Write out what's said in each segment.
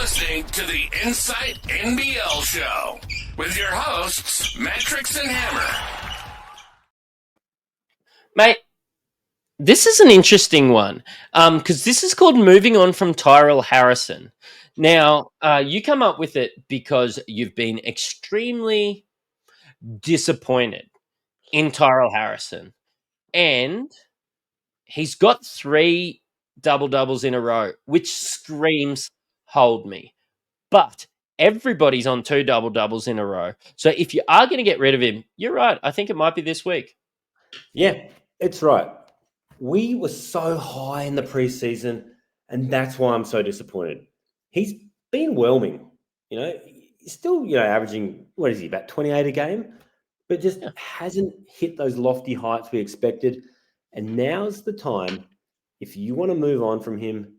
listening to the Insight NBL Show with your hosts, Matrix and Hammer. Mate, this is an interesting one because this is called Moving On from Tyrell Harrison. Now, you come up with it because you've been extremely disappointed in Tyrell Harrison. And he's got 3 double-doubles in a row, which screams, hold me. But everybody's on 2 double-doubles in a row. So if you are going to get rid of him, you're right. I think it might be this week. Yeah, it's right. We were so high in the preseason, and that's why I'm so disappointed. He's been whelming. He's still, averaging, what is he, about 28 a game? But just hasn't hit those lofty heights we expected. And now's the time. If you want to move on from him,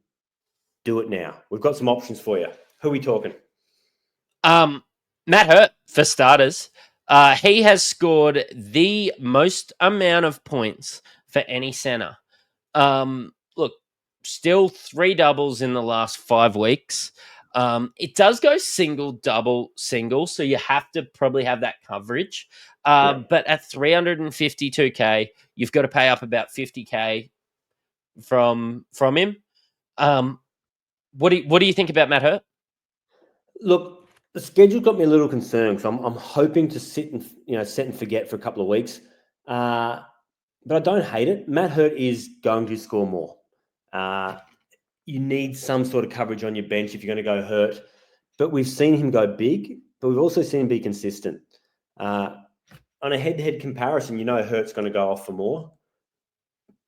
do it now. We've got some options for you. Who are we talking? Matt Hurt, for starters. He has scored the most amount of points for any center. Look, still 3 doubles in the last 5 weeks. It does go single, double, single, so you have to probably have that coverage. But at 352K, you've got to pay up about 50K from him. What do you think about Matt Hurt? Look, the schedule got me a little concerned because I'm hoping to sit and set and forget for a couple of weeks. But I don't hate it. Matt Hurt is going to score more. You need some sort of coverage on your bench if you're going to go Hurt. But we've seen him go big, but we've also seen him be consistent. On a head-to-head comparison, Hurt's going to go off for more.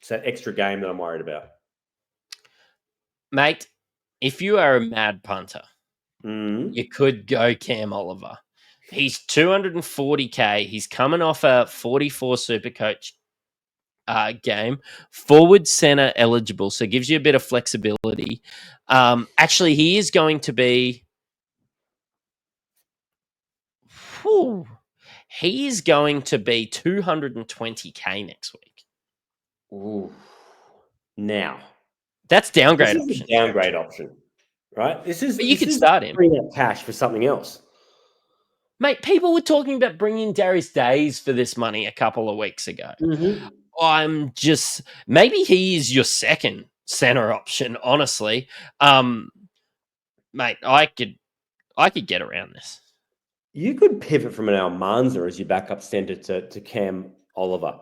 It's that extra game that I'm worried about. Mate, if you are a mad punter, you could go Cam Oliver. He's 240K. He's coming off a 44 Supercoach game. Forward center eligible, so it gives you a bit of flexibility. Actually, he is going to be... He is going to be 220K next week. Ooh. Now, that's downgrade option. Downgrade option, right? But you could start him. Bring out cash for something else, mate. People were talking about bringing Darius Days for this money a couple of weeks ago. I'm just maybe he is your second center option. Honestly, mate, I could get around this. You could pivot from an Almanza as your backup center to Cam Oliver.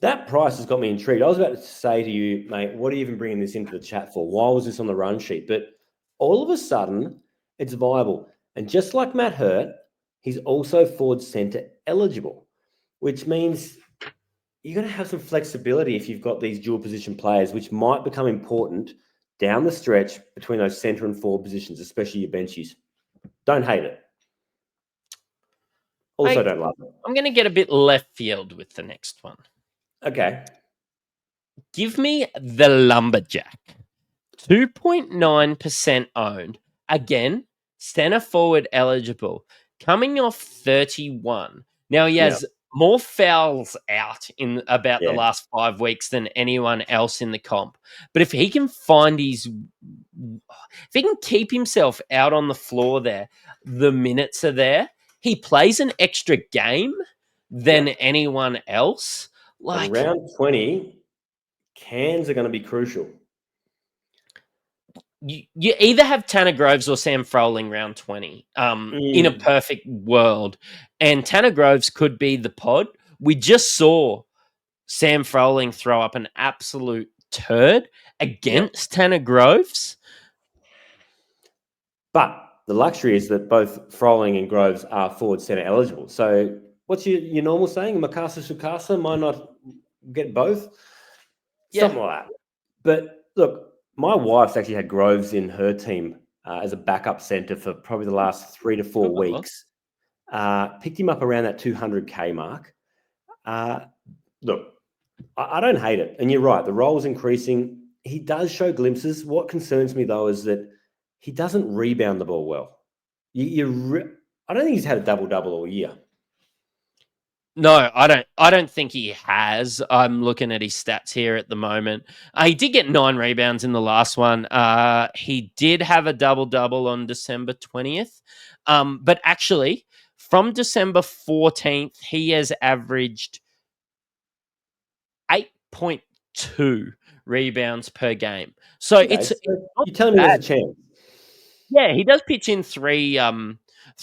That price has got me intrigued. I was about to say to you, mate, what are you even bringing this into the chat for? Why was this on the run sheet? But all of a sudden, it's viable. And just like Matt Hurt, he's also forward center eligible, which means you're going to have some flexibility if you've got these dual position players, which might become important down the stretch between those center and forward positions, especially your benchies. Don't hate it. Also, don't love it. I'm going to get a bit left field with the next one. Okay. Give me the Lumberjack. 2.9% owned. Again, center forward eligible. Coming off 31. Now, he has more fouls out in about the last 5 weeks than anyone else in the comp. But if he can if he can keep himself out on the floor there, the minutes are there. He plays an extra game than anyone else. Like round 20, cans are going to be crucial. You either have Tanner Groves or Sam Froling round 20 in a perfect world. And Tanner Groves could be the pod. We just saw Sam Froling throw up an absolute turd against Tanner Groves. But the luxury is that both Froling and Groves are forward center eligible. So what's your normal saying? Mikasa Sukasa might not get both? Something like that. But look, my wife's actually had Groves in her team as a backup center for probably the last 3 to 4 weeks. Picked him up around that 200K mark. Look, I don't hate it. And you're right, the role's increasing. He does show glimpses. What concerns me, though, is that he doesn't rebound the ball well. I don't think he's had a double-double all year. No, I don't. I don't think he has. I'm looking at his stats here at the moment. He did get 9 rebounds in the last one. He did have a double on December 20th. But actually, from December 14th, he has averaged 8.2 rebounds per game. So Okay, it's so not you're telling me bad. there's a chance. Yeah, he does pitch in three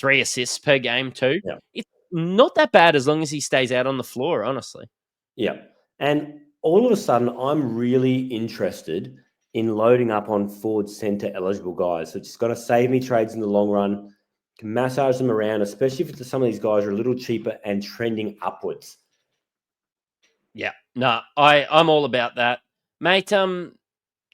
assists per game too. Yeah. It's not that bad as long as he stays out on the floor, honestly. Yeah. And all of a sudden, I'm really interested in loading up on forward center eligible guys. So it's going to save me trades in the long run, can massage them around, especially if some of these guys are a little cheaper and trending upwards. Yeah. No, I'm all about that. Mate,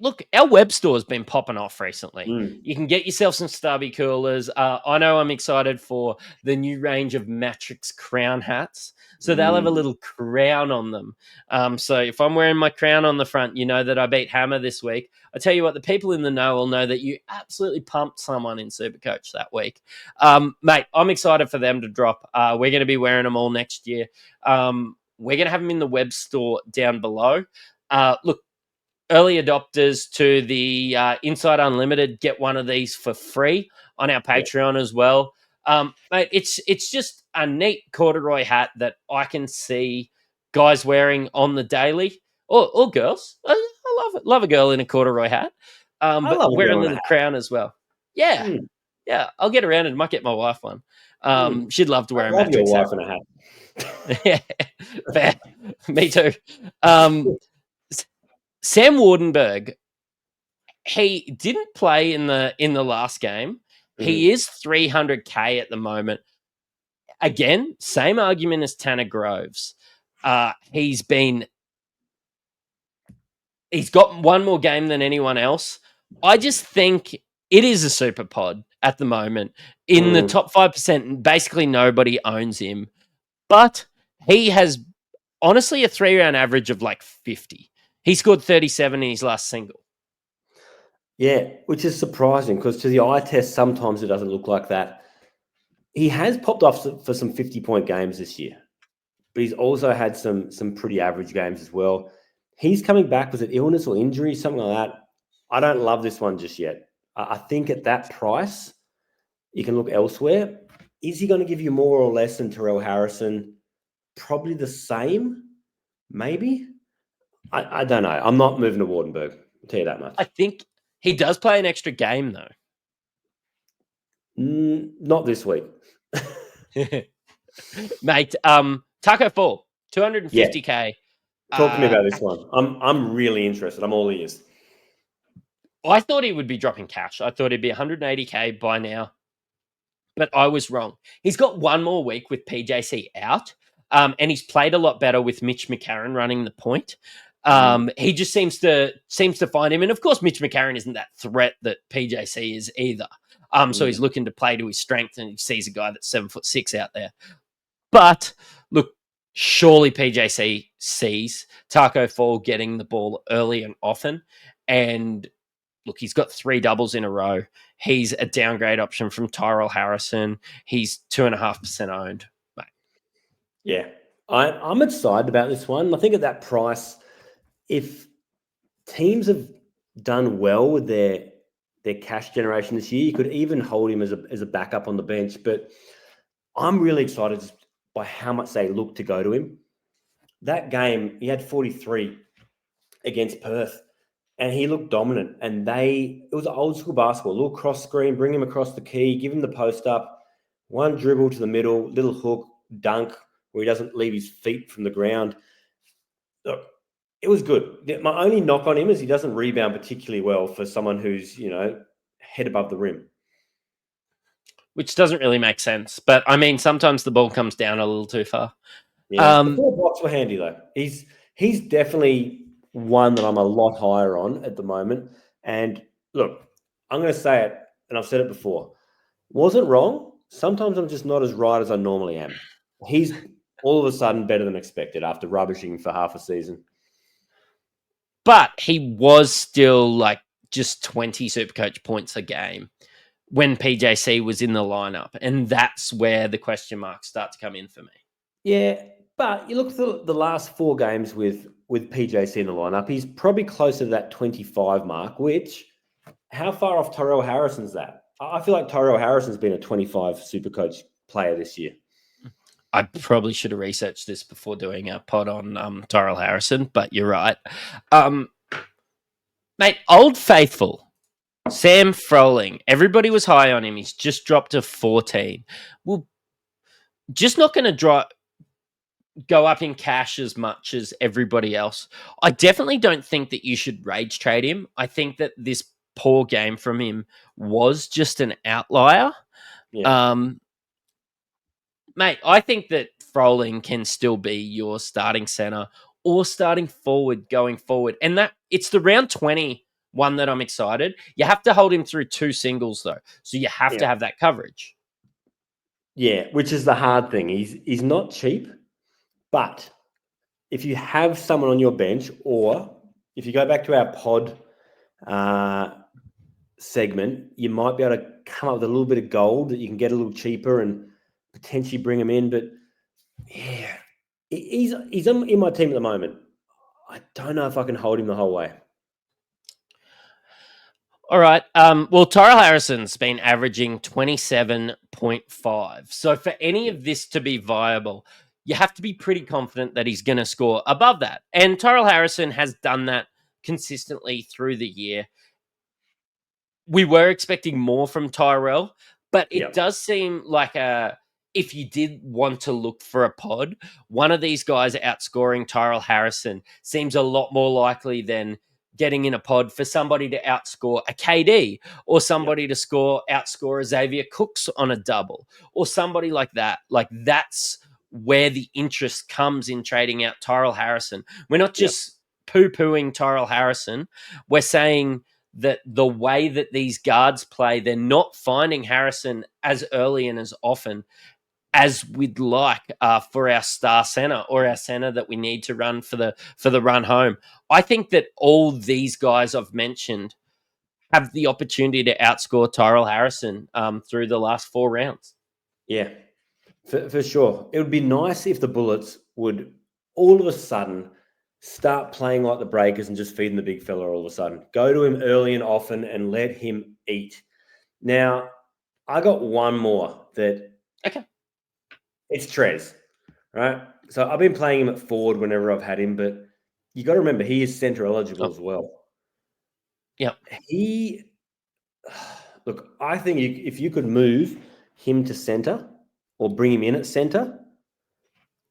look, our web store's been popping off recently. You can get yourself some stubby coolers. I know I'm excited for the new range of Matrix crown hats. So they'll have a little crown on them. So if I'm wearing my crown on the front, you know that I beat Hammer this week. I tell you what, the people in the know will know that you absolutely pumped someone in Supercoach that week. Mate, I'm excited for them to drop. We're going to be wearing them all next year. We're going to have them in the web store down below. Look, early adopters to the Inside Unlimited get one of these for free on our Patreon as well. Mate, it's just a neat corduroy hat that I can see guys wearing on the daily, or girls. I love a girl in a corduroy hat, I but love a wearing girl a in a little hat. crown as well. Yeah, Mm. yeah, I'll get around and might get my wife one. She'd love to wear I a love your Matrix wife hat. in a hat. Yeah, fair. Me too. Sam Wardenberg, he didn't play in the last game. He is 300K at the moment. Again, same argument as Tanner Groves. He's got one more game than anyone else. I just think it is a super pod at the moment. In the top 5%, basically nobody owns him. But he has honestly a 3-round average of like 50. He scored 37 in his last single. Yeah, which is surprising because to the eye test, sometimes it doesn't look like that. He has popped off for some 50-point games this year, but he's also had some pretty average games as well. He's coming back. Was it illness or injury, something like that? I don't love this one just yet. I think at that price, you can look elsewhere. Is he going to give you more or less than Tyrell Harrison? Probably the same, maybe. I don't know. I'm not moving to Wardenberg. I'll tell you that much. I think he does play an extra game, though. Not this week. Mate, Taco Fall, 250K. Talk to me about this one. I'm really interested. I'm all ears. I thought he would be dropping cash. I thought he'd be 180K by now, but I was wrong. He's got one more week with PJC out, and he's played a lot better with Mitch McCarron running the point. He just seems to find him, and of course, Mitch McCarron isn't that threat that PJC is either. So he's looking to play to his strength, and he sees a guy that's 7'6" out there. But look, surely PJC sees Taco Fall getting the ball early and often, and look, he's got 3 doubles in a row. He's a downgrade option from Tyrell Harrison. He's 2.5% owned. Mate. Yeah, I'm excited about this one. I think at that price, if teams have done well with their cash generation this year, you could even hold him as a backup on the bench. But I'm really excited by how much they look to go to him. That game, he had 43 against Perth, and he looked dominant. And it was an old school basketball, a little cross screen, bring him across the key, give him the post up, one dribble to the middle, little hook, dunk, where he doesn't leave his feet from the ground. Look, it was good. My only knock on him is he doesn't rebound particularly well for someone who's, head above the rim. Which doesn't really make sense. But, I mean, sometimes the ball comes down a little too far. Yeah, the 4 blocks were handy, though. He's definitely one that I'm a lot higher on at the moment. And, look, I'm going to say it, and I've said it before. Wasn't wrong. Sometimes I'm just not as right as I normally am. He's all of a sudden better than expected after rubbishing for half a season. But he was still like just 20 Supercoach points a game when PJC was in the lineup. And that's where the question marks start to come in for me. Yeah, But you look at the last 4 games with PJC in the lineup, he's probably closer to that 25 mark, which, how far off Tyrell Harrison's that? I feel like Tyrell Harrison's been a 25 Supercoach player this year. I probably should have researched this before doing a pod on Tyrell Harrison, but you're right. Mate, Old Faithful, Sam Froling, everybody was high on him. He's just dropped to 14. Well, just not going to go up in cash as much as everybody else. I definitely don't think that you should rage trade him. I think that this poor game from him was just an outlier. Yeah. Mate, I think that Froling can still be your starting center or starting forward going forward. And that it's the round 20 one that I'm excited. You have to hold him through 2 singles though. So you have to have that coverage. Yeah, which is the hard thing. He's not cheap, but if you have someone on your bench, or if you go back to our pod segment, you might be able to come up with a little bit of gold that you can get a little cheaper and potentially bring him in. But yeah, he's in my team at the moment. I don't know if I can hold him the whole way. All right. Well, Tyrell Harrison's been averaging 27.5. So for any of this to be viable, you have to be pretty confident that he's going to score above that. And Tyrell Harrison has done that consistently through the year. We were expecting more from Tyrell, but it does seem like if you did want to look for a pod, one of these guys outscoring Tyrell Harrison seems a lot more likely than getting in a pod for somebody to outscore a KD or somebody to outscore a Xavier Cooks on a double or somebody like that. Like that's where the interest comes in trading out Tyrell Harrison. We're not just poo-pooing Tyrell Harrison. We're saying that the way that these guards play, they're not finding Harrison as early and as often as we'd like for our star center or our center that we need to run for the run home. I think that all these guys I've mentioned have the opportunity to outscore Tyrell Harrison through the last 4 rounds. Yeah, for sure. It would be nice if the Bullets would all of a sudden start playing like the Breakers and just feeding the big fella all of a sudden. Go to him early and often and let him eat. Now, I got one more that... Okay. It's Trez, right? So I've been playing him at forward whenever I've had him, but you got to remember he is center eligible as well. Yeah. Look, I think if you could move him to center or bring him in at center,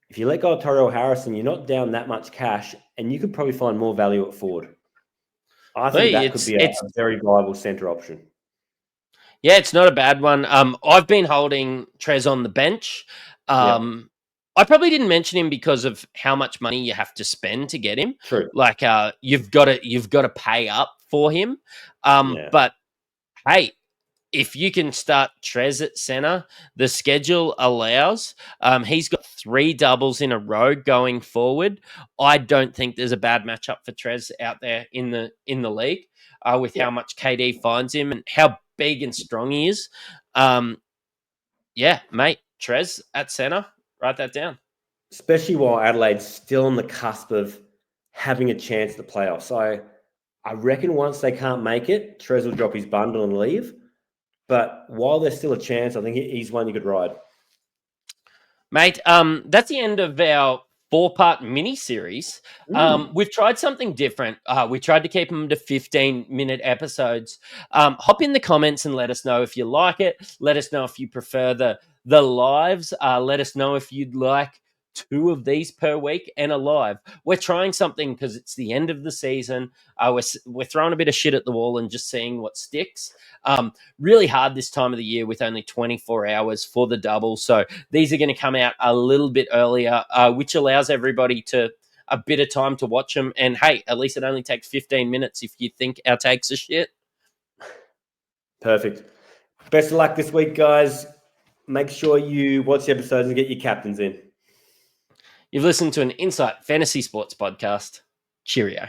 if you let go of Tyrell Harrison, you're not down that much cash, and you could probably find more value at forward. I think that could be a very viable center option. Yeah, it's not a bad one. I've been holding Trez on the bench. I probably didn't mention him because of how much money you have to spend to get him. True. Like you've got to pay up for him. But hey, if you can start Trez at center, the schedule allows. He's got 3 doubles in a row going forward. I don't think there's a bad matchup for Trez out there in the league with how much KD finds him and how big and strong he is. Mate, Trez at center. Write that down. Especially while Adelaide's still on the cusp of having a chance at the playoffs. So I reckon once they can't make it, Trez will drop his bundle and leave. But while there's still a chance, I think he's one you could ride. Mate, that's the end of our 4-part mini-series. We've tried something different. We tried to keep them to 15-minute episodes. Hop in the comments and let us know if you like it. Let us know if you prefer the lives. Let us know if you'd like 2 of these per week and a live. We're trying something because it's the end of the season. We're throwing a bit of shit at the wall and just seeing what sticks. Really hard this time of the year with only 24 hours for the double. So these are going to come out a little bit earlier, which allows everybody to a bit of time to watch them. And hey, at least it only takes 15 minutes if you think our takes are shit. Perfect. Best of luck this week, guys. Make sure you watch the episodes and get your captains in. You've listened to an Insight Fantasy Sports podcast. Cheerio.